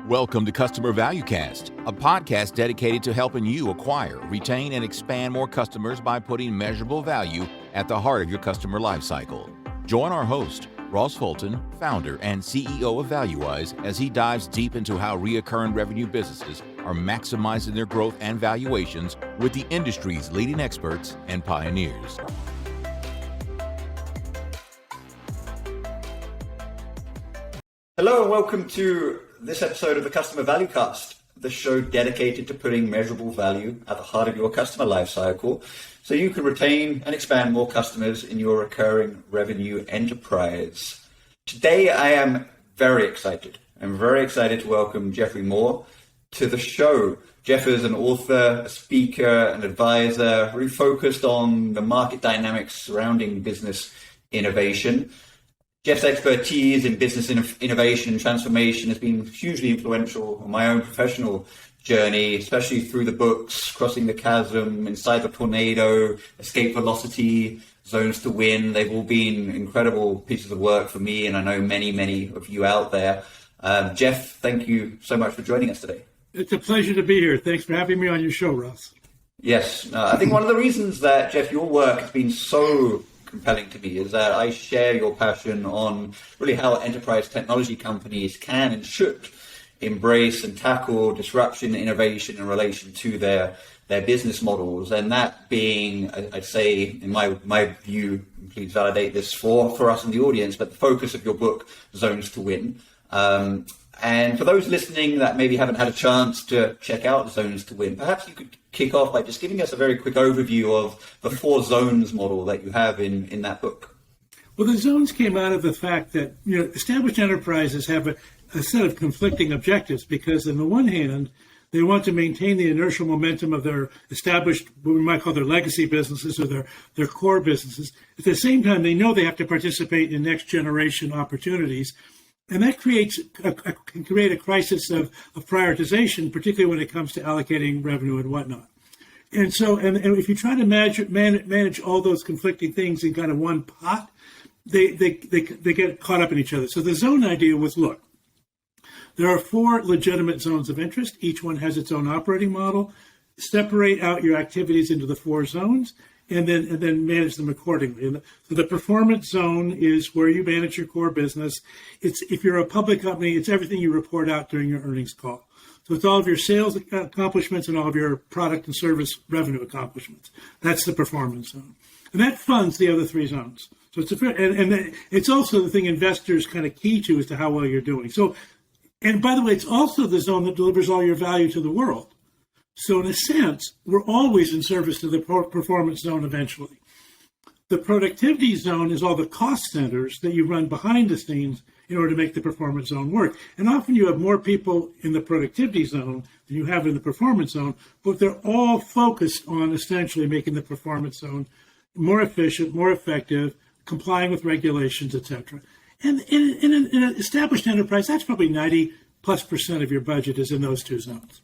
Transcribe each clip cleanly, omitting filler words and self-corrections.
Welcome to Customer Value Cast, a podcast dedicated to helping you acquire, retain, and expand more customers by putting measurable value at the heart of your customer lifecycle. Join our host, Ross Fulton, founder and CEO of ValueWise, as he dives deep into how recurring revenue businesses are maximizing their growth and valuations with the industry's leading experts and pioneers. Hello and welcome to this episode of the Customer Value Cast, the show dedicated to putting measurable value at the heart of your customer lifecycle so you can retain and expand more customers in your recurring revenue enterprise. Today I am very excited. I'm very excited to welcome Geoffrey Moore to the show. Jeff is an author, a speaker, an advisor, really focused on the market dynamics surrounding business innovation. Jeff's expertise in business innovation and transformation has been hugely influential on my own professional journey, especially through the books Crossing the Chasm, Inside the Tornado, Escape Velocity, Zones to Win. They've all been incredible pieces of work for me, and I know many of you out there. Jeff, thank you so much for joining us today. It's a pleasure to be here. Thanks for having me on your show, Ross. Yes, I think one of the reasons that, Jeff, your work has been so compelling to me is that I share your passion on really how enterprise technology companies can and should embrace and tackle disruption and innovation in relation to their business models. And that being, I'd say, in my view, please validate this for us in the audience, but the focus of your book, Zones to Win. And for those listening that maybe haven't had a chance to check out Zones to Win, perhaps you could kick off by just giving us a very quick overview of the 4 zones model that you have in that book. Well, the zones came out of the fact that established enterprises have a set of conflicting objectives, because on the one hand, they want to maintain the inertial momentum of their established, what we might call their legacy businesses or their core businesses. At the same time, they know they have to participate in next generation opportunities. And that can create a crisis of prioritization, particularly when it comes to allocating revenue and whatnot. And so, and if you try to manage all those conflicting things in kind of one pot, they get caught up in each other. So the zone idea was, look, there are 4 legitimate zones of interest. Each one has its own operating model. Separate out your activities into the 4 zones, and then manage them accordingly. And so the performance zone is where you manage your core business. It's, if you're a public company, it's everything you report out during your earnings call. So it's all of your sales accomplishments and all of your product and service revenue accomplishments. That's the performance zone. And that funds the other 3 zones. So it's it's also the thing investors kind of key to as to how well you're doing. So, and by the way, it's also the zone that delivers all your value to the world. So in a sense, we're always in service to the performance zone eventually. The productivity zone is all the cost centers that you run behind the scenes in order to make the performance zone work. And often you have more people in the productivity zone than you have in the performance zone, but they're all focused on essentially making the performance zone more efficient, more effective, complying with regulations, etc. And in an established enterprise, that's probably 90+% of your budget is in those 2 zones.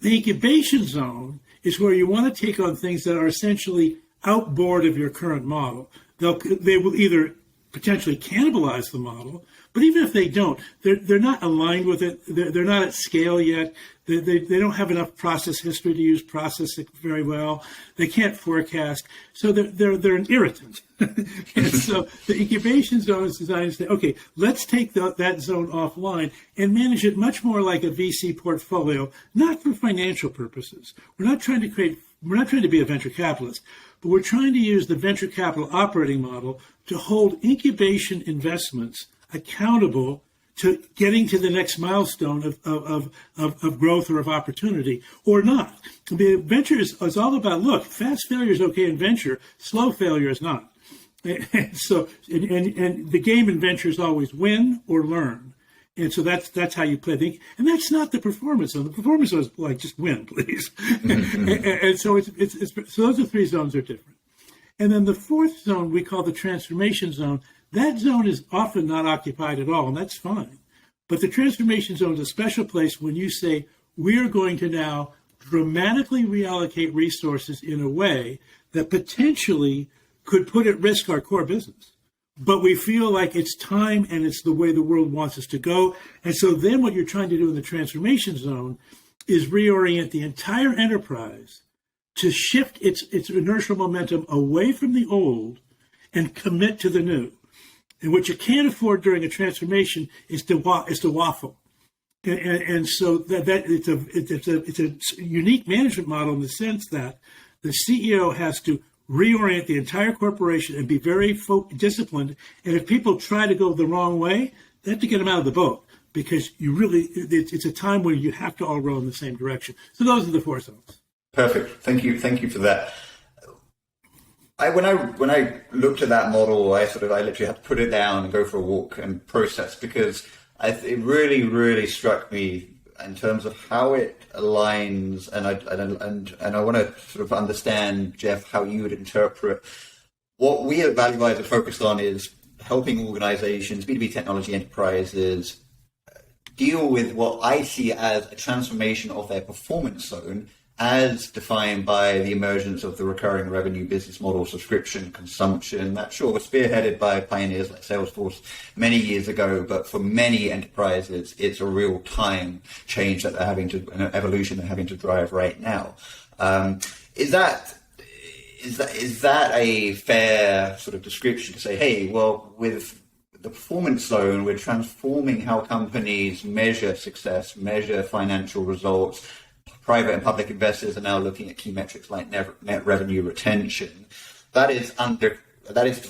The incubation zone is where you want to take on things that are essentially outboard of your current model. They will either potentially cannibalize the model, but even if they don't, they're not aligned with it. They're not at scale yet. They don't have enough process history to use process very well. They can't forecast, so they're an irritant. And so the incubation zone is designed to say, okay, let's take that zone offline and manage it much more like a VC portfolio, not for financial purposes. We're not trying to be a venture capitalist, but we're trying to use the venture capital operating model to hold incubation investments accountable to getting to the next milestone of growth or of opportunity, or not. Venture is all about, look, fast failure is okay in venture, slow failure is not. And so, and the game in venture is always win or learn. And so that's how you play. And that's not the performance zone. The performance zone is like, just win, please. And so so those 3 zones are different. And then the 4th zone we call the transformation zone. That zone is often not occupied at all, and that's fine. But the transformation zone is a special place when you say, we're going to now dramatically reallocate resources in a way that potentially could put at risk our core business. but we feel like it's time and it's the way the world wants us to go. And so then what you're trying to do in the transformation zone is reorient the entire enterprise to shift its inertial momentum away from the old and commit to the new. And what you can't afford during a transformation is to waffle. And so that it's a unique management model in the sense that the CEO has to reorient the entire corporation and be very disciplined. And if people try to go the wrong way, they have to get them out of the boat, because it's a time where you have to all row in the same direction. So those are the 4 zones. Perfect. Thank you for that. When I looked at that model, I literally had to put it down and go for a walk and process, because it really struck me in terms of how it aligns, and I want to sort of understand, Jeff, how you would interpret what we at ValueWise are focused on is helping organizations, B2B technology enterprises, deal with what I see as a transformation of their performance zone, as defined by the emergence of the recurring revenue business model, subscription, consumption. That sure was spearheaded by pioneers like Salesforce many years ago, but for many enterprises, it's a real time change that an evolution they're having to drive right now. Is that a fair sort of description to say, hey, well, with the performance zone, we're transforming how companies measure success, measure financial results. Private and public investors are now looking at key metrics like net revenue retention. That is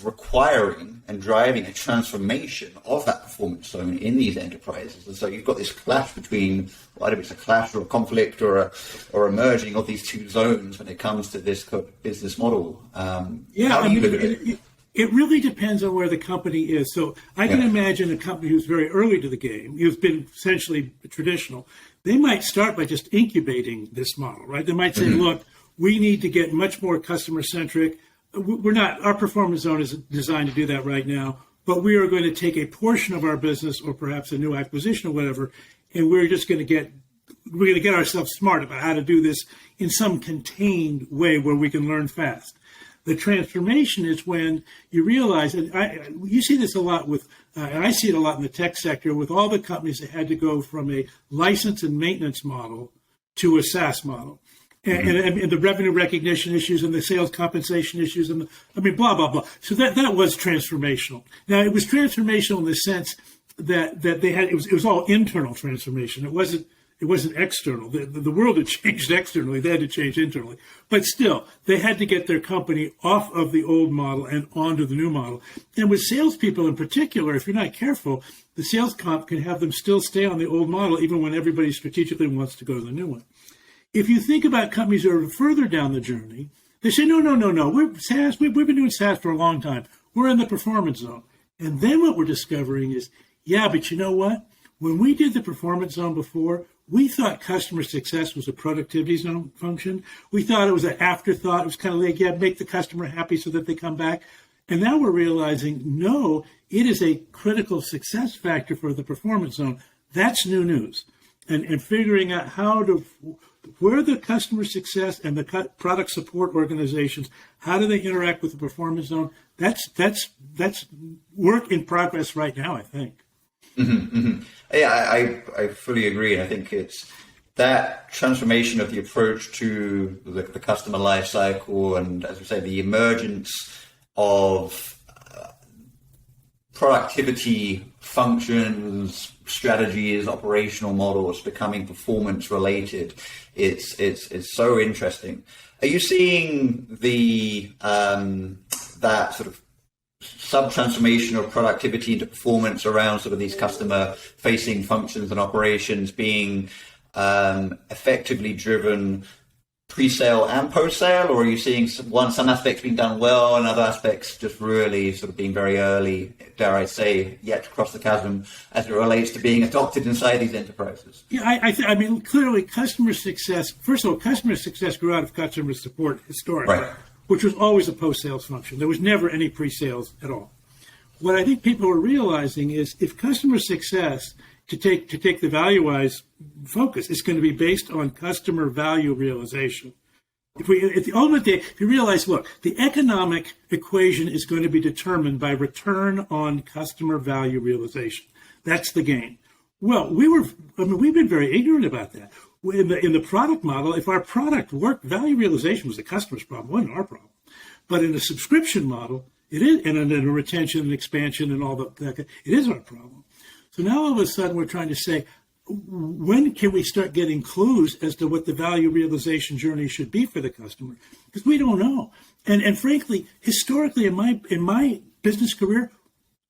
requiring and driving a transformation of that performance zone in these enterprises. And so you've got this clash between, whether it's a clash or a conflict or a merging of these 2 zones when it comes to this business model. How do you look at it? It really depends on where the company is. So I can imagine a company who's very early to the game, who's been essentially traditional. They might start by just incubating this model, right? They might say, look, we need to get much more customer-centric. Our performance zone is designed to do that right now, but we are going to take a portion of our business, or perhaps a new acquisition or whatever, and we're going to get ourselves smart about how to do this in some contained way where we can learn fast. The transformation is when you realize, and you see this a lot and I see it a lot in the tech sector, with all the companies that had to go from a license and maintenance model to a SaaS model. And the revenue recognition issues and the sales compensation issues and blah, blah, blah. So that was transformational. Now, it was transformational in the sense that they had, it was all internal transformation. It wasn't external. The world had changed externally. They had to change internally. But still, they had to get their company off of the old model and onto the new model. And with salespeople in particular, if you're not careful, the sales comp can have them still stay on the old model even when everybody strategically wants to go to the new one. If you think about companies that are further down the journey, they say, no. We're SaaS. We've been doing SaaS for a long time. We're in the performance zone. And then what we're discovering is, but you know what? When we did the performance zone before, we thought customer success was a productivity zone function. We thought it was an afterthought. It was kind of like, make the customer happy so that they come back. And now we're realizing, no, it is a critical success factor for the performance zone. That's new news. And figuring out where the customer success and the product support organizations, how do they interact with the performance zone? That's work in progress right now, I think. Yeah, I fully agree. And I think it's that transformation of the approach to the customer life cycle, and as we say, the emergence of productivity functions, strategies, operational models becoming performance related. It's so interesting. Are you seeing the that sort of sub-transformation of productivity into performance around sort of these customer-facing functions and operations being effectively driven pre-sale and post-sale, or are you seeing some aspects being done well and other aspects just really sort of being very early, dare I say, yet to cross the chasm as it relates to being adopted inside these enterprises? Yeah, I mean, clearly customer success, first of all, customer success grew out of customer support historically. Right. Which was always a post-sales function. There was never any pre-sales at all. What I think people are realizing is if customer success, to take the ValueWise focus, is going to be based on customer value realization. At the ultimate day, if you realize, look, the economic equation is going to be determined by return on customer value realization. That's the game. Well, we've been very ignorant about that. In the product model, if our product worked, value realization was the customer's problem, it wasn't our problem. But in the subscription model, it is, and in a retention and expansion and all that, it is our problem. So now all of a sudden we're trying to say, when can we start getting clues as to what the value realization journey should be for the customer? Because we don't know. And frankly, historically in my business career,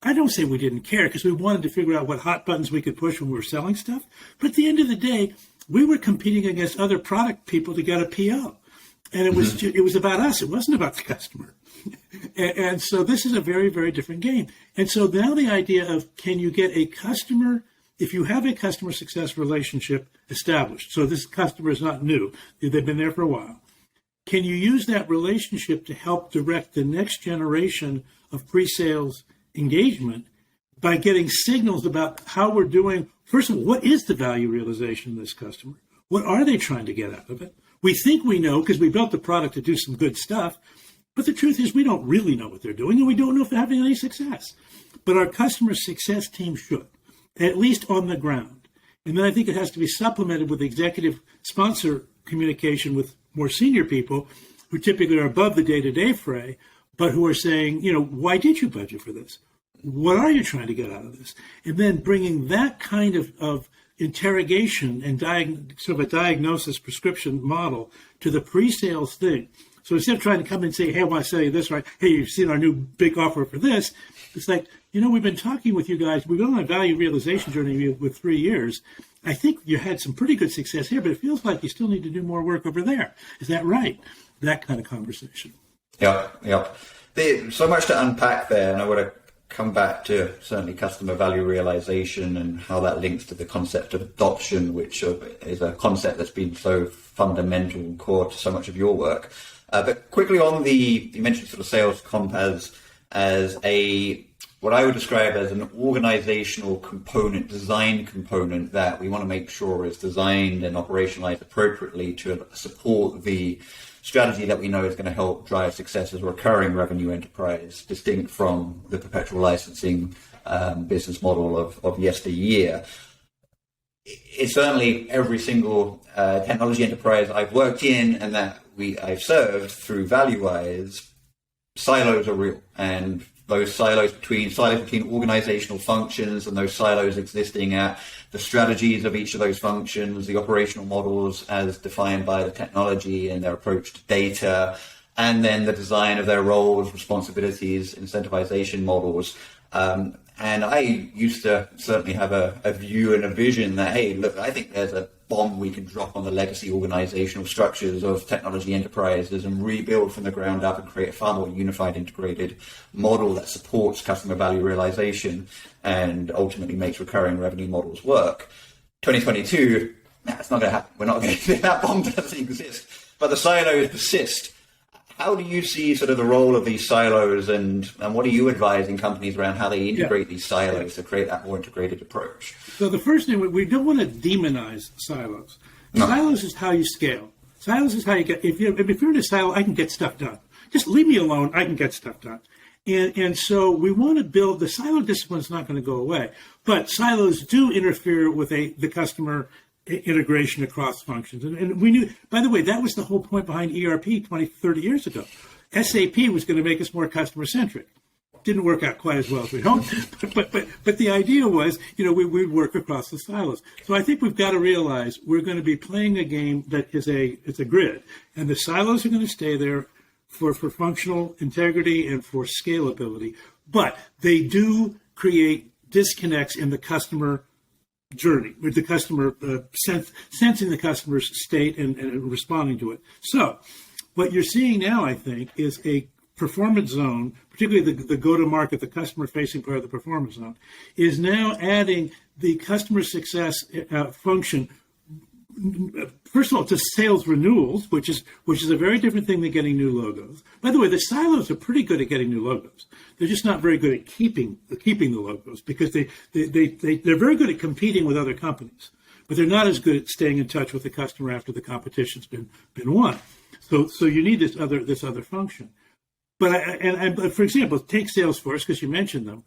I don't say we didn't care because we wanted to figure out what hot buttons we could push when we were selling stuff. But at the end of the day, we were competing against other product people to get a PO. And it was about us. It wasn't about the customer. And so this is a very, very different game. And so now the idea of, can you get a customer, if you have a customer success relationship established, so this customer is not new, they've been there for a while, can you use that relationship to help direct the next generation of pre-sales engagement by getting signals about how we're doing? First of all, what is the value realization of this customer? What are they trying to get out of it? We think we know because we built the product to do some good stuff, but the truth is we don't really know what they're doing, and we don't know if they're having any success. But our customer success team should, at least on the ground. And then I think it has to be supplemented with executive sponsor communication with more senior people who typically are above the day-to-day fray, but who are saying, why did you budget for this? What are you trying to get out of this? And then bringing that kind of interrogation and sort of a diagnosis prescription model to the pre-sales thing. So instead of trying to come and say, hey, I want to sell you this, right? Hey, you've seen our new big offer for this. It's like, we've been talking with you guys. We've been on a value realization journey with 3 years. I think you had some pretty good success here, but it feels like you still need to do more work over there. Is that right? That kind of conversation. Yeah. There's so much to unpack there, and I want to come back to certainly customer value realization and how that links to the concept of adoption, which is a concept that's been so fundamental and core to so much of your work. But quickly on you mentioned sort of sales comp as what I would describe as an organizational component, design component that we want to make sure is designed and operationalized appropriately to support the strategy that we know is going to help drive success as a recurring revenue enterprise, distinct from the perpetual licensing business model of yesteryear. It's certainly every single technology enterprise I've worked in and that I've served through ValueWise, silos are real, and those silos between organizational functions and those silos existing at the strategies of each of those functions, the operational models as defined by the technology and their approach to data, and then the design of their roles, responsibilities, incentivization models. And I used to certainly have a view and a vision that, hey, look, I think there's a bomb we can drop on the legacy organizational structures of technology enterprises and rebuild from the ground up and create a far more unified, integrated model that supports customer value realization and ultimately makes recurring revenue models work. 2022, it's not going to happen. We're not going to that bomb doesn't exist. But the silos persist. How do you see sort of the role of these silos and what are you advising companies around how they integrate these silos to create that more integrated approach? So the first thing, we don't want to demonize silos. No. Silos is how you scale. Silos is how you get, if you're in a silo, I can get stuff done. Just leave me alone, I can get stuff done. And so we want to build, the silo discipline is not going to go away, but silos do interfere with the customer integration across functions. And we knew, by the way, that was the whole point behind ERP 20, 30 years ago. SAP was going to make us more customer-centric. Didn't work out quite as well as we hoped, but the idea was, we'd work across the silos. So I think we've got to realize we're going to be playing a game that it's a grid, and the silos are going to stay there for functional integrity and for scalability, but they do create disconnects in the customer journey, with the customer sensing the customer's state and responding to it. So what you're seeing now, I think, is a performance zone, particularly the go-to-market, the customer-facing part of the performance zone, is now adding the customer success function, first of all, to sales renewals, which is a very different thing than getting new logos. By the way, the silos are pretty good at getting new logos. They're just not very good at keeping the logos because they're very good at competing with other companies. but they're not as good at staying in touch with the customer after the competition's been won. So you need this other function. But for example, take Salesforce, because you mentioned them.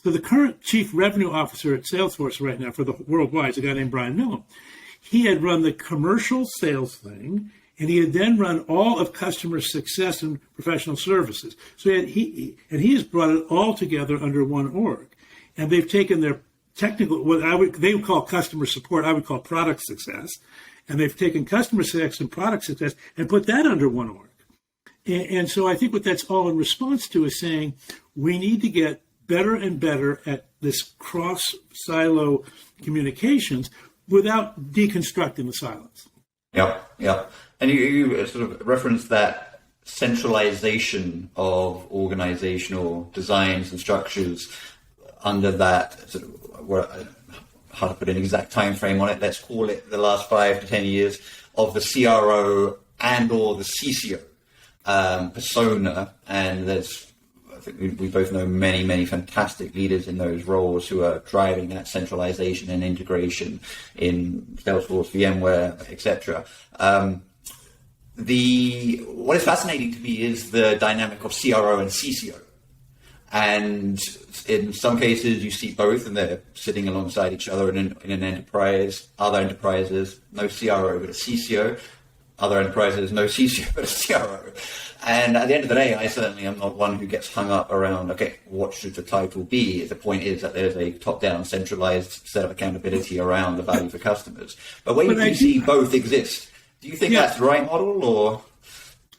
So the current chief revenue officer at Salesforce right now for the worldwide is a guy named Brian Millham. He had run the commercial sales thing, and he had then run all of customer success and professional services. So he has brought it all together under one org. And they've taken their technical, they would call customer support, I would call product success. And they've taken customer success and product success and put that under one org. And so I think what that's all in response to is saying we need to get better and better at this cross-silo communications without deconstructing the silos. Yep. And you sort of referenced that centralization of organizational designs and structures under that sort of, hard to put an exact time frame on it, let's call it the last 5 to 10 years of the CRO and or the CCO persona. And I think we both know many fantastic leaders in those roles who are driving that centralization and integration in Salesforce, VMware, etc. What is fascinating to me is the dynamic of CRO and CCO. And in some cases, you see both, and they're sitting alongside each other in an enterprise. Other enterprises, no CRO, but a CCO. Other enterprises, no CCO, but a CRO. And at the end of the day, I certainly am not one who gets hung up around, okay, what should the title be? The point is that there's a top-down centralized set of accountability around the value for customers. But when you see both exist, do you think that's the right model, or?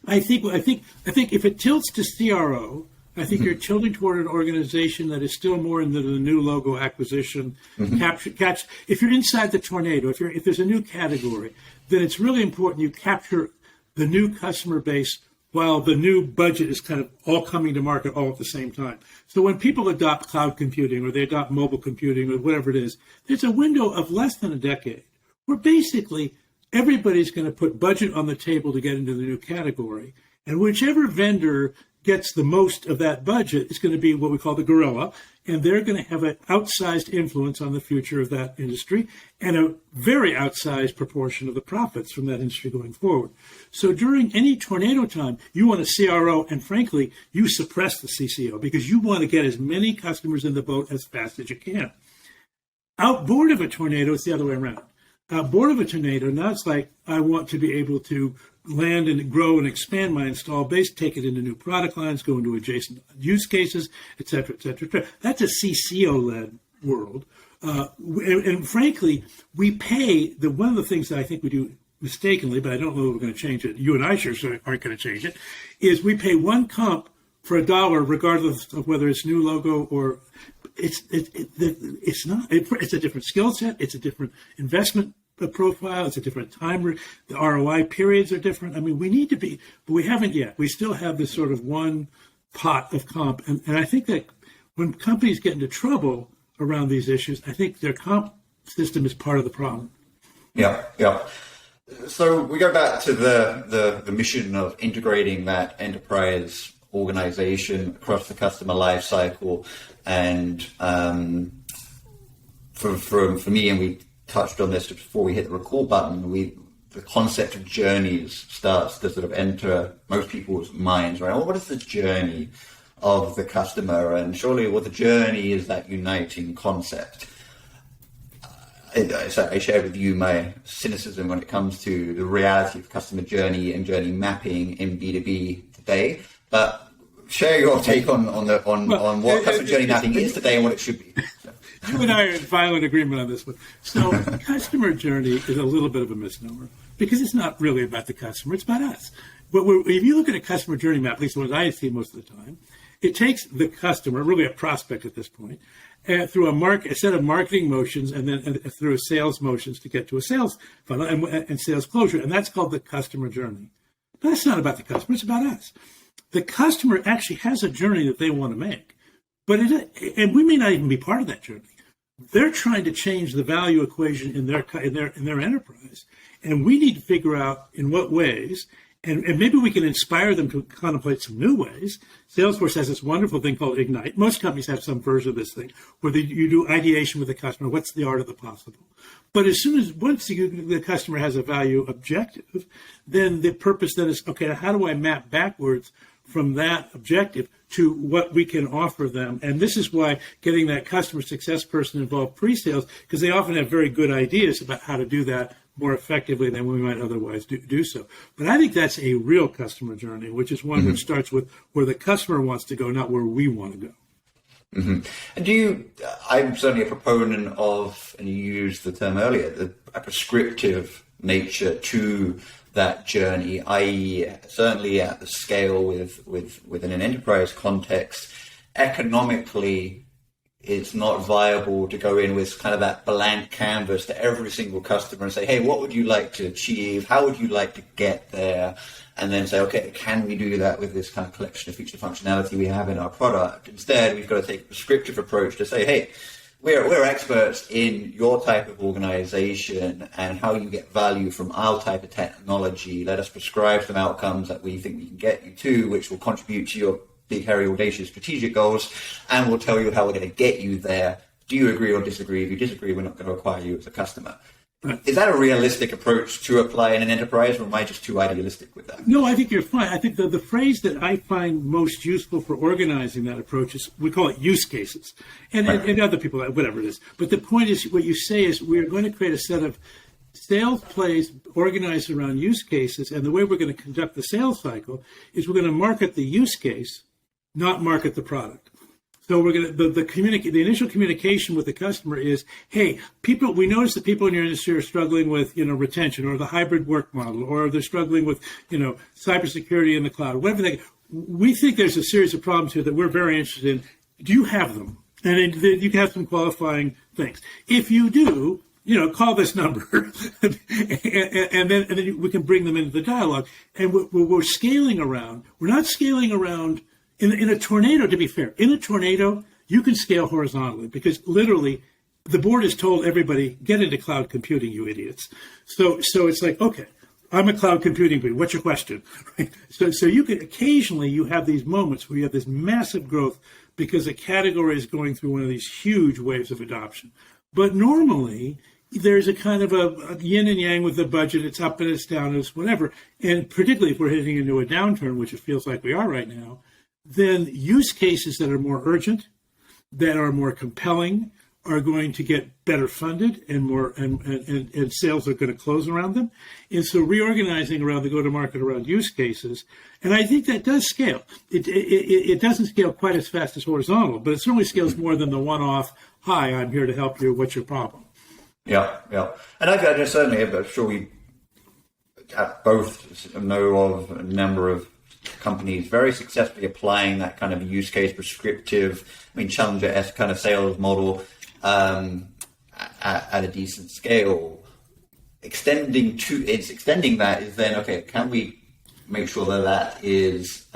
I think if it tilts to CRO, I think you're tilting toward an organization that is still more into the new logo acquisition, catch. If you're inside the tornado, if there's a new category, then it's really important you capture the new customer base while the new budget is kind of all coming to market all at the same time. So when people adopt cloud computing or they adopt mobile computing or whatever it is, there's a window of less than a decade where basically everybody's going to put budget on the table to get into the new category. And whichever vendor gets the most of that budget is going to be what we call the gorilla, and they're going to have an outsized influence on the future of that industry and a very outsized proportion of the profits from that industry going forward. So during any tornado time, you want a CRO, and frankly, you suppress the CCO because you want to get as many customers in the boat as fast as you can. Outboard of a tornado, it's the other way around. Outboard of a tornado, now it's like I want to be able to land and grow and expand my install base, take it into new product lines, go into adjacent use cases, et cetera, et cetera, et cetera. That's a CCO-led world. And frankly, we pay, one of the things that I think we do mistakenly, but I don't know that we're going to change it, you and I sure aren't going to change it, is we pay one comp for $1 regardless of whether it's new logo or it's not. It's a different skill set. It's a different investment profile. It's a different time. The ROI periods are different. I mean, we need to be, but we haven't yet. We still have this sort of one pot of comp. And I think that when companies get into trouble around these issues, I think their comp system is part of the problem. Yeah. So we go back to the mission of integrating that enterprise organization across the customer life cycle. And for me, and we touched on this before we hit the record button, the concept of journeys starts to sort of enter most people's minds, right? Well, what is the journey of the customer? And surely, the journey is that uniting concept. I share with you my cynicism when it comes to the reality of customer journey and journey mapping in B2B today. But share your take on what customer journey mapping is today and what it should be. You and I are in violent agreement on this one. So customer journey is a little bit of a misnomer because it's not really about the customer. It's about us. But if you look at a customer journey map, at least the ones I see most of the time, it takes the customer, really a prospect at this point, through a set of marketing motions and then through sales motions to get to a sales funnel and sales closure. And that's called the customer journey. But that's not about the customer. It's about us. The customer actually has a journey that they want to make, and we may not even be part of that journey. They're trying to change the value equation in their enterprise, and we need to figure out in what ways And maybe we can inspire them to contemplate some new ways. Salesforce has this wonderful thing called Ignite. Most companies have some version of this thing where you do ideation with the customer. What's the art of the possible? But once the customer has a value objective, then the purpose then is, okay, how do I map backwards from that objective to what we can offer them? And this is why getting that customer success person involved pre-sales, because they often have very good ideas about how to do that more effectively than we might otherwise do so. But I think that's a real customer journey, which is one which starts with where the customer wants to go, not where we want to go. And I'm certainly a proponent of, and you used the term earlier, a prescriptive nature to that journey, i.e. certainly at the scale within an enterprise context, economically, it's not viable to go in with kind of that blank canvas to every single customer and say, hey, what would you like to achieve? How would you like to get there? And then say, okay, can we do that with this kind of collection of feature functionality we have in our product? Instead, we've got to take a prescriptive approach to say, hey, we're experts in your type of organization and how you get value from our type of technology. Let us prescribe some outcomes that we think we can get you to, which will contribute to your big, hairy, audacious strategic goals, and we'll tell you how we're going to get you there. Do you agree or disagree? If you disagree, we're not going to acquire you as a customer. Is that a realistic approach to apply in an enterprise, or am I just too idealistic with that? No, I think you're fine. I think the phrase that I find most useful for organizing that approach is, we call it use cases. And other people, whatever it is. But the point is, what you say is, we're going to create a set of sales plays organized around use cases, and the way we're going to conduct the sales cycle is we're going to market the use case, not market the product. So we're going to the initial communication with the customer is, hey, we notice that people in your industry are struggling with retention, or the hybrid work model, or they're struggling with cybersecurity in the cloud, whatever we think there's a series of problems here that we're very interested in. Do you have them? And then you can have some qualifying things. If you do, call this number, and then we can bring them into the dialogue. And we're scaling around. We're not scaling around. In a tornado, to be fair, in a tornado, you can scale horizontally because literally the board has told everybody, get into cloud computing, you idiots. So it's like, okay, I'm a cloud computing board. What's your question? Right? So you can occasionally, you have these moments where you have this massive growth because a category is going through one of these huge waves of adoption. But normally, there's a kind of a yin and yang with the budget. It's up and it's down and it's whatever. And particularly if we're heading into a downturn, which it feels like we are right now, then use cases that are more urgent, that are more compelling, are going to get better funded and more and sales are going to close around them. And so reorganizing around the go-to-market around use cases, and I think that does scale. It doesn't scale quite as fast as horizontal, but it certainly scales more than the one-off, hi, I'm here to help you, what's your problem? Yeah. And I certainly, I'm sure we both know of a number of companies very successfully applying that kind of use case prescriptive, Challenger-esque kind of sales model at a decent scale. Extending that is then, okay, can we make sure that is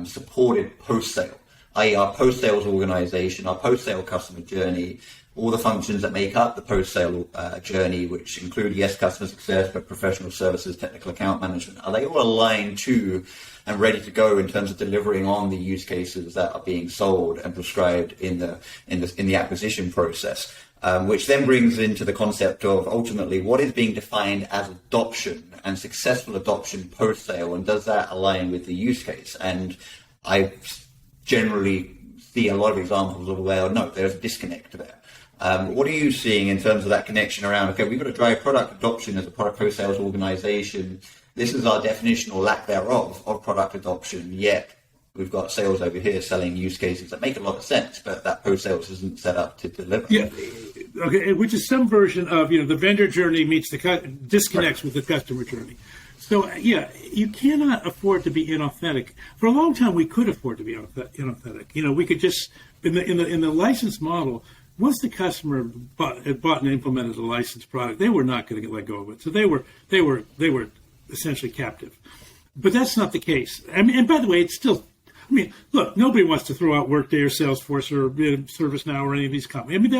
supported post-sale, i.e. our post-sales organization, our post-sale customer journey, all the functions that make up the post-sale journey, which include, yes, customer success, but professional services, technical account management, are they all aligned to and ready to go in terms of delivering on the use cases that are being sold and prescribed in the acquisition process? Which then brings into the concept of ultimately what is being defined as adoption and successful adoption post-sale, and does that align with the use case? And I generally see a lot of examples of where, no, there's a disconnect there. What are you seeing in terms of that connection around, okay, we've got to drive product adoption as a product post-sales organization. This is our definition or lack thereof of product adoption, yet we've got sales over here selling use cases that make a lot of sense, but that post-sales isn't set up to deliver. Yeah, okay, which is some version of, the vendor journey meets disconnects with the customer journey. So, yeah, you cannot afford to be inauthentic. For a long time, we could afford to be inauthentic. We could just, in the license model, once the customer bought and implemented a licensed product, they were not going to let go of it. So they were essentially captive. But that's not the case. And by the way, it's still, look, nobody wants to throw out Workday or Salesforce or ServiceNow or any of these companies. they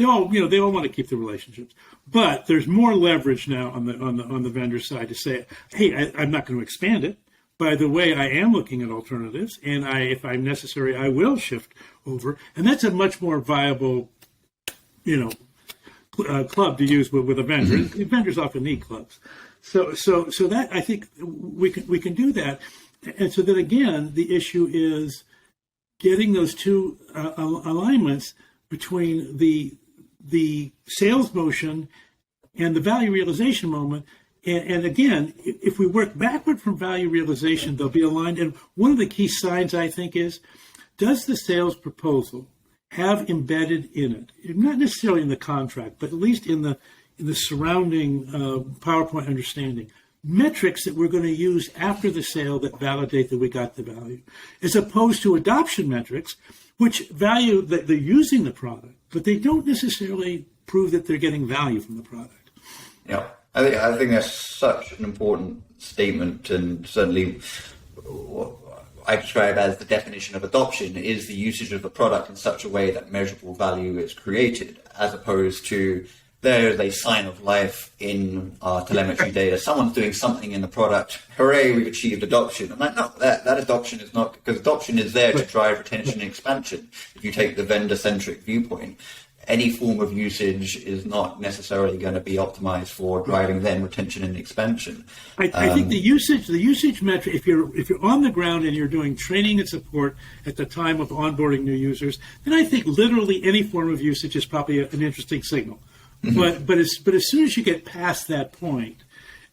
all want to keep the relationships. But there's more leverage now on the vendor side to say, hey, I'm not going to expand it. by the way, I am looking at alternatives, and if I'm necessary, I will shift over. And that's a much more viable, club to use with a vendor. Mm-hmm. Vendors often need clubs. So that, I think we can do that. And so then again, the issue is getting those two alignments between the sales motion and the value realization moment. And again, if we work backward from value realization, they'll be aligned. And one of the key signs, I think, is, does the sales proposal have embedded in it, not necessarily in the contract, but at least in the surrounding PowerPoint understanding, metrics that we're going to use after the sale that validate that we got the value, as opposed to adoption metrics, which value that they're using the product, but they don't necessarily prove that they're getting value from the product. Yeah. I think that's such an important statement, and certainly what I describe as the definition of adoption is the usage of the product in such a way that measurable value is created, as opposed to there's a sign of life in our telemetry data. Someone's doing something in the product. Hooray, we've achieved adoption. I'm like, no, that adoption is not, because adoption is there to drive retention and expansion. If you take the vendor-centric viewpoint, any form of usage is not necessarily going to be optimized for driving then retention and expansion. I think the usage metric, if you're on the ground and you're doing training and support at the time of onboarding new users, then I think literally any form of usage is probably an interesting signal. Mm-hmm. But as soon as you get past that point,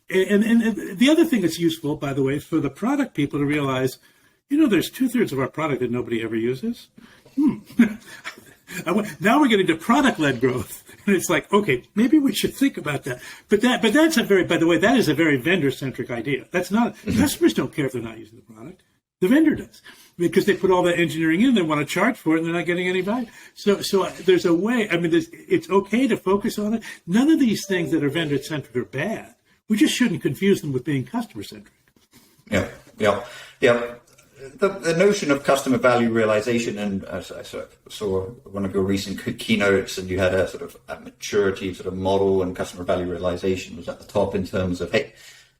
and the other thing that's useful, by the way, for the product people to realize, there's 2/3 of our product that nobody ever uses. Now we're getting to product-led growth, and it's like, okay, maybe we should think about that. But that's by the way, that is a very vendor-centric idea. That's not, customers don't care if they're not using the product. The vendor does, because they put all that engineering in, they want to charge for it, and they're not getting any value. So there's a way, it's okay to focus on it. None of these things that are vendor-centric are bad. We just shouldn't confuse them with being customer-centric. Yeah. The notion of customer value realization, and I saw one of your recent keynotes, and you had a sort of a maturity sort of model, and customer value realization was at the top in terms of, hey,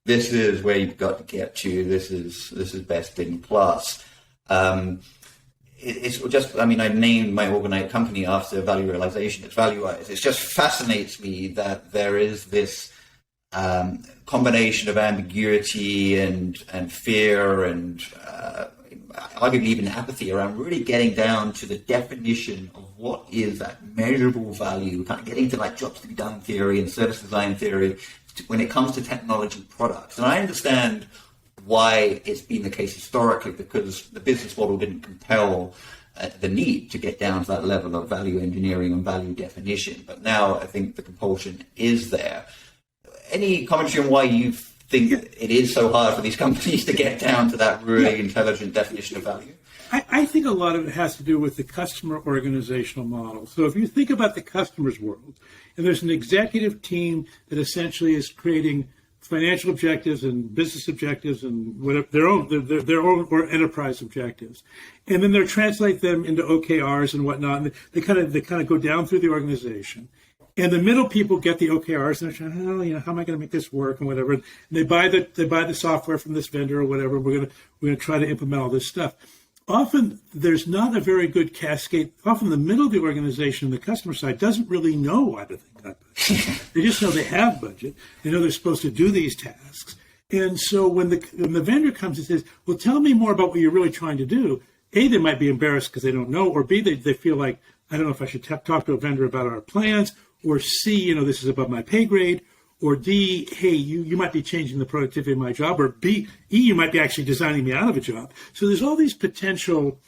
this is where you've got to get to. This is best in class. It's just, I named my organized company after value realization. It's ValueWise. It just fascinates me that there is this combination of ambiguity and fear and arguably even apathy around really getting down to the definition of what is that measurable value, kind of getting to like jobs to be done theory and service design theory when it comes to technology products. And I understand why it's been the case historically, because the business model didn't compel the need to get down to that level of value engineering and value definition. But now I think the compulsion is there. Any commentary on why you think it is so hard for these companies to get down to that really intelligent definition of value? I think a lot of it has to do with the customer organizational model. So if you think about the customer's world, and there's an executive team that essentially is creating financial objectives and business objectives and whatever their own or enterprise objectives, and then they translate them into OKRs and whatnot. And they kind of go down through the organization. And the middle people get the OKRs, and they're trying, how am I going to make this work and whatever. And they buy the software from this vendor or whatever. We're going to try to implement all this stuff. Often there's not a very good cascade. Often the middle of the organization, the customer side, doesn't really know why they've got budget. They just know they have budget. They know they're supposed to do these tasks. And so when the vendor comes and says, well, tell me more about what you're really trying to do, A, they might be embarrassed because they don't know, or B, they feel like, I don't know if I should talk to a vendor about our plans, or C, this is above my pay grade, or D, hey, you might be changing the productivity of my job, or E, you might be actually designing me out of a job. So there's all these potential,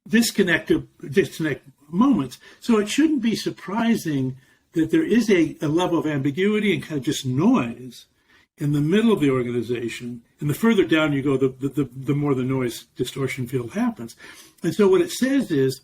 disconnect moments. So it shouldn't be surprising that there is a level of ambiguity and kind of just noise in the middle of the organization. And the further down you go, the more the noise distortion field happens. And so what it says is,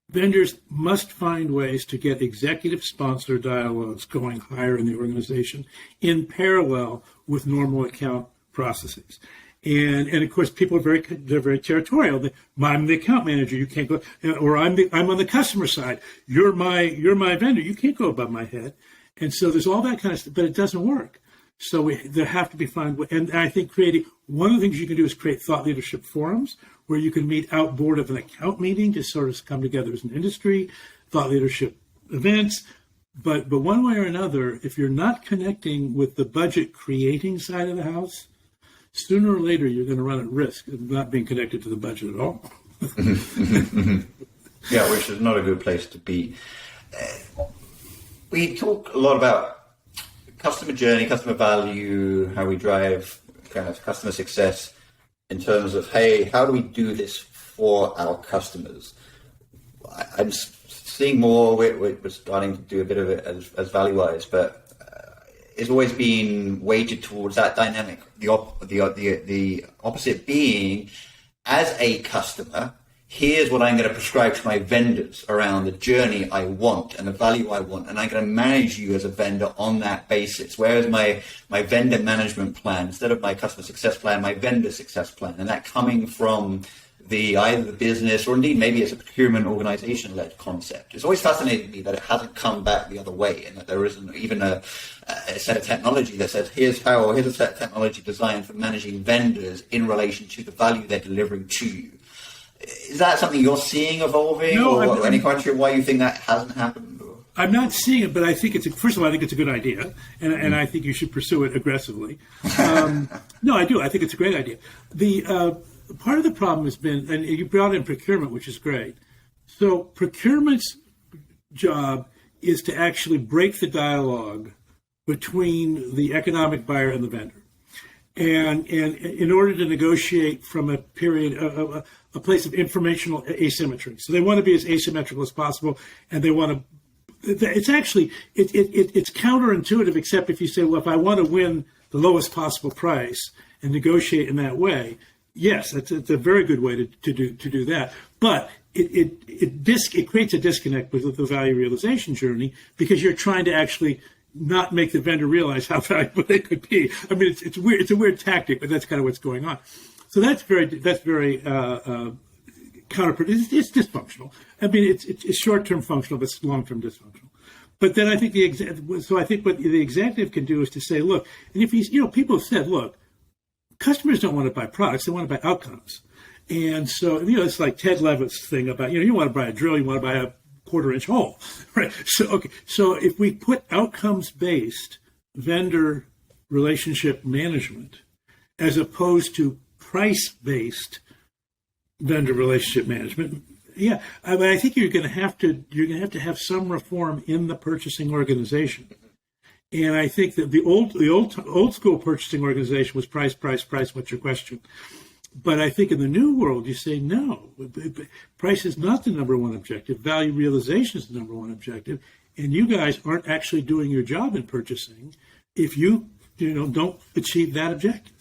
vendors must find ways to get executive sponsor dialogues going higher in the organization in parallel with normal account processes. And of course, people they're very territorial. I'm the account manager. You can't go, or I'm on the customer side. You're my vendor. You can't go above my head. And so there's all that kind of stuff, but it doesn't work. So there have to be fine. And I think one of the things you can do is create thought leadership forums where you can meet outboard of an account meeting to sort of come together as an industry, thought leadership events. But one way or another, if you're not connecting with the budget creating side of the house, sooner or later you're going to run at risk of not being connected to the budget at all. Yeah, which is not a good place to be. We talk a lot about customer journey, customer value, how we drive kind of customer success in terms of, hey, how do we do this for our customers? I'm seeing more, we're starting to do a bit of it as value-wise, but it's always been weighted towards that dynamic. The opposite being, as a customer, here's what I'm going to prescribe to my vendors around the journey I want and the value I want, and I'm going to manage you as a vendor on that basis. Whereas my vendor management plan, instead of my customer success plan, my vendor success plan, and that coming from either the business or indeed maybe it's a procurement organization-led concept. It's always fascinated me that it hasn't come back the other way, and that there isn't even a set of technology that says here's a set of technology designed for managing vendors in relation to the value they're delivering to you. Is that something you're seeing evolving, or any commentary on why you think that hasn't happened? Or? I'm not seeing it, but I think first of all, I think it's a good idea, and I think you should pursue it aggressively. No, I do. I think it's a great idea. The part of the problem has been, and you brought in procurement, which is great. So procurement's job is to actually break the dialogue between the economic buyer and the vendor. And in order to negotiate from a period, a place of informational asymmetry. So they want to be as asymmetrical as possible, and they want to, it's actually, it's counterintuitive, except if you say, well, if I want to win the lowest possible price and negotiate in that way, yes, it's a very good way to do that. But it creates a disconnect with the value realization journey, because you're trying to actually not make the vendor realize how valuable they could be. I mean, it's weird. It's a weird tactic, but that's kind of what's going on. So that's very counterproductive. It's dysfunctional. I mean, it's short-term functional, but it's long-term dysfunctional. But then I think what the executive can do is to say, look, and if people have said, look, customers don't want to buy products; they want to buy outcomes. And so, it's like Ted Levitt's thing about, you want to buy a drill, you want to buy a quarter-inch hole, right? So if we put outcomes-based vendor relationship management as opposed to price-based vendor relationship management, yeah, I think you're going to have to have some reform in the purchasing organization. And I think that the old school purchasing organization was price, price, price. What's your question? But I think in the new world, you say, no, price is not the number one objective. Value realization is the number one objective. And you guys aren't actually doing your job in purchasing if you don't achieve that objective.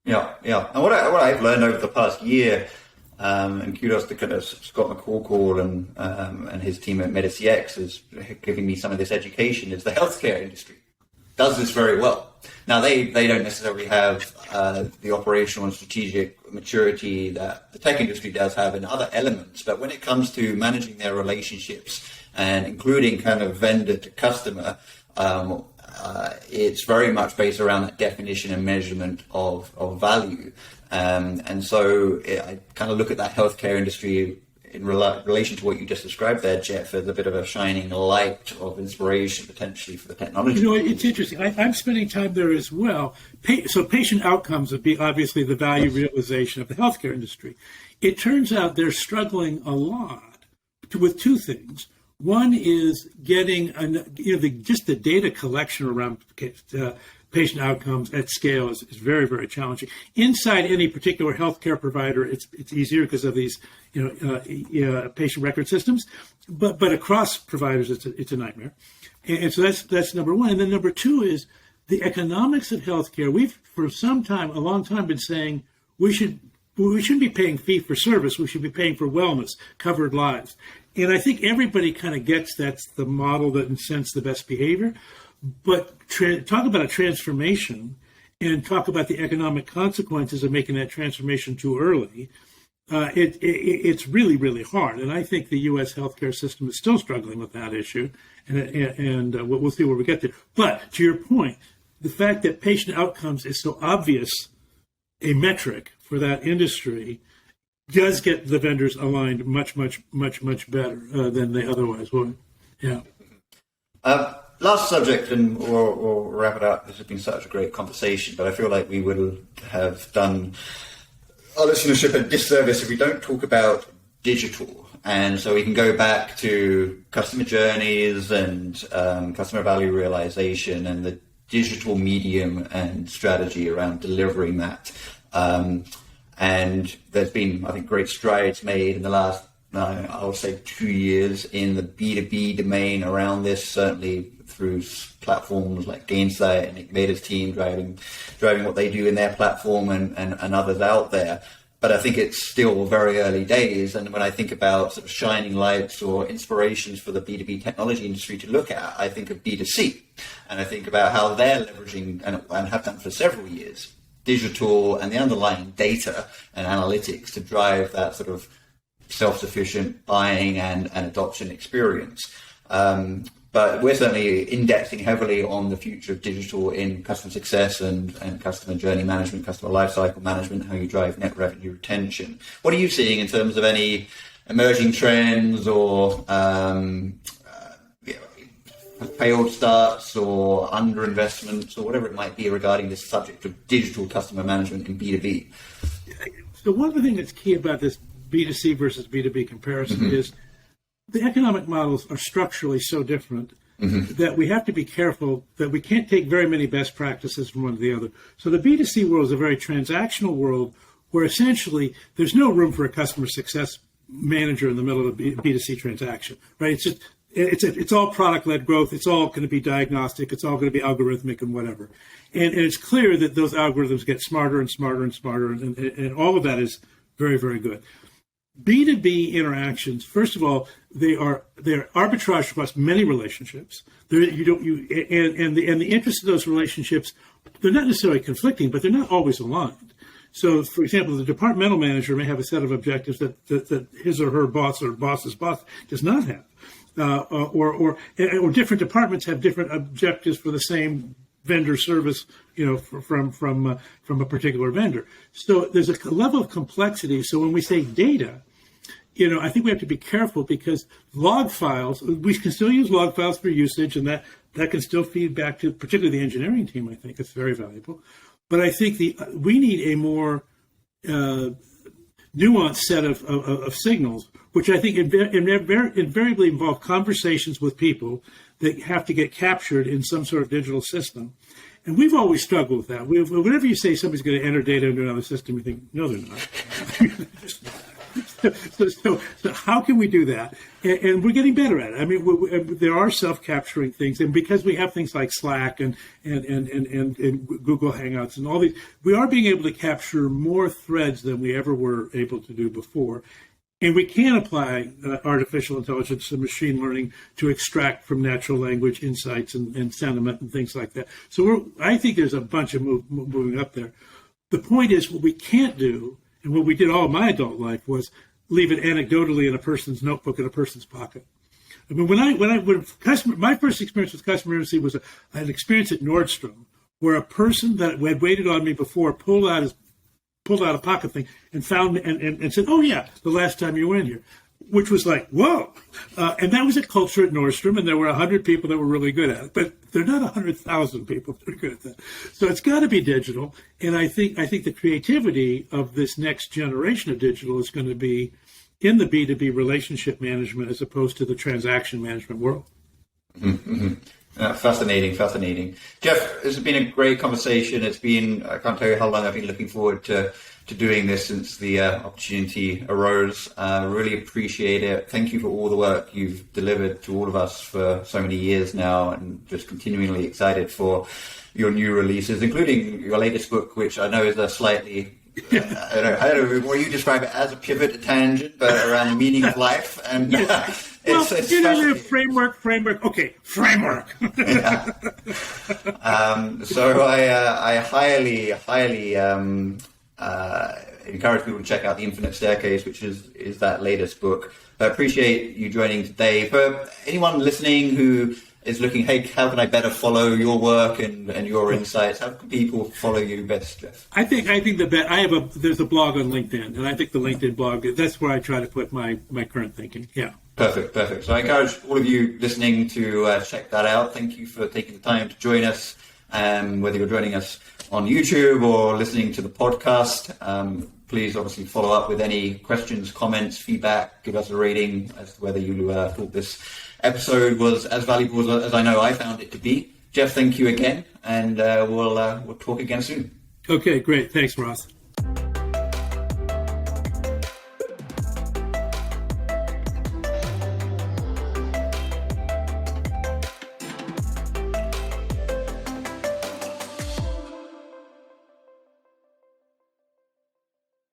Yeah. And what I've learned over the past year, and kudos to kind of Scott McCall and his team at MediCX is giving me some of this education, is the healthcare industry does this very well. Now, they don't necessarily have the operational and strategic maturity that the tech industry does have in other elements, but when it comes to managing their relationships and including kind of vendor to customer, it's very much based around that definition and measurement of value. And so I kind of look at that healthcare industry in relation to what you just described there, Jeff, as a bit of a shining light of inspiration potentially for the technology. It's interesting. I'm spending time there as well. So patient outcomes would be obviously the value realization of the healthcare industry. It turns out they're struggling a lot with two things. One is getting just the data collection around patient outcomes at scale is very, very challenging. Inside any particular healthcare provider, it's easier because of these patient record systems, but across providers, it's a nightmare. And so that's number one. And then number two is the economics of healthcare. We've for a long time, been saying we shouldn't be paying fee for service. We should be paying for wellness, covered lives. And I think everybody kind of gets that's the model that incents the best behavior. But talk about a transformation and talk about the economic consequences of making that transformation too early. It's really, really hard. And I think the U.S. healthcare system is still struggling with that issue. And we'll see where we get there. But to your point, the fact that patient outcomes is so obvious a metric for that industry does get the vendors aligned much better than they otherwise would. Yeah. Last subject, and we'll wrap it up. This has been such a great conversation, but I feel like we would have done our listenership a disservice if we don't talk about digital. And so we can go back to customer journeys and customer value realization and the digital medium and strategy around delivering that. And there's been, I think, great strides made in the last, I would say, 2 years in the B2B domain around this, certainly through platforms like Gainsight and Nick Vader's team driving what they do in their platform and others out there. But I think it's still very early days. And when I think about sort of shining lights or inspirations for the B2B technology industry to look at, I think of B2C. And I think about how they're leveraging, and have done for several years, digital and the underlying data and analytics to drive that sort of self-sufficient buying and adoption experience. But we're certainly indexing heavily on the future of digital in customer success and customer journey management, customer lifecycle management, how you drive net revenue retention. What are you seeing in terms of any emerging trends or failed starts or underinvestments or whatever it might be regarding this subject of digital customer management in B2B? So one of the things that's key about this B2C versus B2B comparison is the economic models are structurally so different that we have to be careful that we can't take very many best practices from one to the other. So the B2C world is a very transactional world where essentially there's no room for a customer success manager in the middle of a B2C transaction, right? It's just, it's all product-led growth. It's all going to be diagnostic. It's all going to be algorithmic and whatever. And it's clear that those algorithms get smarter and smarter and smarter, and all of that is very, very good. B2B interactions, first of all, they're arbitrage across many relationships. And the interest of those relationships, they're not necessarily conflicting, but they're not always aligned. So, for example, the departmental manager may have a set of objectives that his or her boss or boss's boss does not have, or different departments have different objectives for the same vendor service, from a particular vendor. So there's a level of complexity. So when we say data, I think we have to be careful because log files, we can still use log files for usage, and that can still feed back to particularly the engineering team. I think it's very valuable. But I think we need a more nuanced set of signals, which I think invariably involve conversations with people that have to get captured in some sort of digital system. And we've always struggled with that. Whenever you say somebody's going to enter data into another system, you think, no, they're not. So how can we do that? And we're getting better at it. I mean, there are self-capturing things, and because we have things like Slack and Google Hangouts and all these, we are being able to capture more threads than we ever were able to do before. And we can apply artificial intelligence and machine learning to extract from natural language insights and sentiment and things like that. So I think there's a bunch of moving up there. The point is, what we can't do, and what we did all of my adult life, was leave it anecdotally in a person's notebook in a person's pocket. I mean, my first experience with customer intimacy was an experience at Nordstrom, where a person that had waited on me before pulled out a pocket thing and found and said, "Oh yeah, the last time you were in here," which was like, whoa. And that was a culture at Nordstrom, and there were 100 people that were really good at it, but there are not 100,000 people that are good at that. So it's got to be digital, and I think the creativity of this next generation of digital is going to be in the B2B relationship management as opposed to the transaction management world. Fascinating. Jeff, this has been a great conversation. It's been, I can't tell you how long I've been looking forward to doing this since the opportunity arose. Really appreciate it. Thank you for all the work you've delivered to all of us for so many years now, and just continually excited for your new releases, including your latest book, which I know is a slightly, I don't know what you describe it as, a pivot, a tangent, but around the meaning of life. And it's framework. Okay, framework. Yeah. So I highly encourage people to check out The Infinite Staircase, which is that latest book. I appreciate you joining today. For anyone listening who is looking, hey, how can I better follow your work and your insights? How can people follow you best, Jeff? I think there's a blog on LinkedIn, and I think the LinkedIn blog, that's where I try to put my current thinking. Yeah. Perfect. So I encourage all of you listening to check that out. Thank you for taking the time to join us, whether you're joining us on YouTube or listening to the podcast. Please obviously follow up with any questions, comments, feedback. Give us a rating as to whether you thought this episode was as valuable as I know I found it to be. Jeff, thank you again, and we'll talk again soon. Okay, great. Thanks, Ross.